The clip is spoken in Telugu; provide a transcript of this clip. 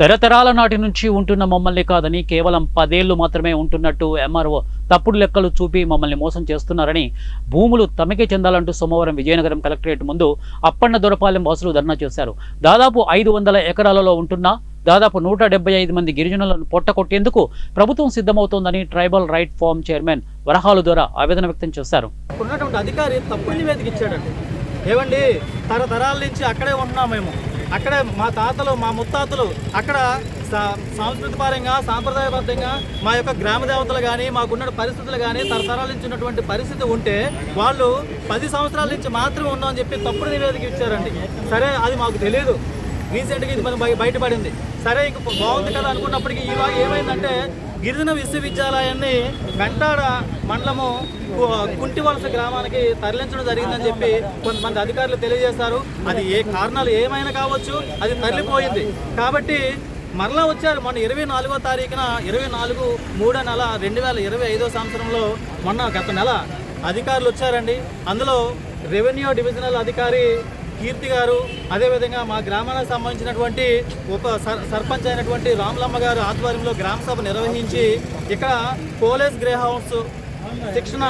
తరతరాల నాటి నుంచి ఉంటున్న మమ్మల్ని కాదని కేవలం 10 ఏళ్లు మాత్రమే ఉంటున్నట్టు ఎంఆర్ఓ తప్పుడు లెక్కలు చూపి మమ్మల్ని మోసం చేస్తున్నారని భూములు తమకే చెందాలంటూ సోమవారం విజయనగరం కలెక్టరేట్ ముందు అప్పన్న దొరపాలెం వాసులు ధర్నా చేశారు. దాదాపు 500 ఎకరాలలో ఉంటున్న దాదాపు 175 మంది గిరిజనులను పొట్టకొట్టేందుకు ప్రభుత్వం సిద్ధమవుతోందని ట్రైబల్ రైట్ ఫార్మ్ చైర్మన్ వరహాలు ద్వారా ఆవేదన వ్యక్తం చేశారు. అధికారి తప్పుడు నివేదిక ఇచ్చాడండి. ఏమండి, తరతరాల నుంచి అక్కడే ఉంటున్నాం మేము. అక్కడే మా తాతలు మా ముత్తాతలు అక్కడ సాంస్కృతిపరంగా సాంప్రదాయబద్ధంగా మా యొక్క గ్రామ దేవతలు కానీ మాకున్న పరిస్థితులు కానీ తరతరాల నుంచి ఉన్నటువంటి పరిస్థితి ఉంటే వాళ్ళు 10 సంవత్సరాల నుంచి మాత్రమే ఉన్నామని చెప్పి తప్పుడు నివేదిక ఇచ్చారండి. సరే, అది మాకు తెలియదు. రీసెంట్గా ఇది మనం బయటపడింది. సరే, ఇంక బాగుంది కదా అనుకున్నప్పటికీ ఇవాళ ఏమైందంటే గిరిజన విశ్వవిద్యాలయాన్ని వెంటాడ మండలము కుంటివలస గ్రామానికి తరలించడం జరిగిందని చెప్పి కొంతమంది అధికారులు తెలియజేశారు. అది ఏ కారణాలు ఏమైనా కావచ్చు, అది తరలిపోయింది. కాబట్టి మరలా వచ్చారు. మొన్న 24వ తారీఖున 24/3 నెల 2025 సంవత్సరంలో మొన్న గత నెల అధికారులు వచ్చారండి. అందులో రెవెన్యూ డివిజనల్ అధికారి కీర్తి గారు, అదేవిధంగా మా గ్రామానికి సంబంధించినటువంటి సర్పంచ్ అయినటువంటి రామలమ్మ గారు ఆధ్వర్యంలో గ్రామ సభ నిర్వహించి ఇక్కడ పోలీస్ గ్రే హౌస్ శిక్షణ